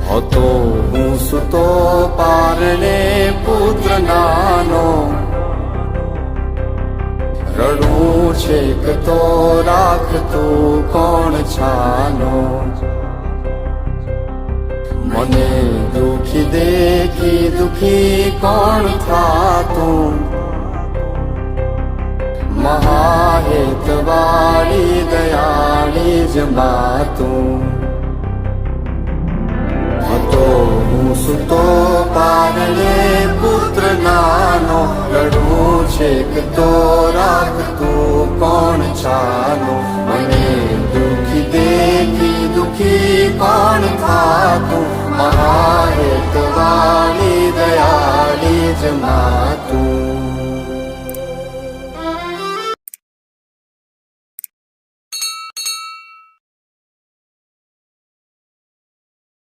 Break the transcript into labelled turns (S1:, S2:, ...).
S1: હતો હું સુતો પારણે પુત્ર નાનો, રડું છેક તો રાખતું કોણ છાનો, મને દુખી દેખી દુખી કોણ થાતું, મહાહેતવાળી દયાળી જ માતું.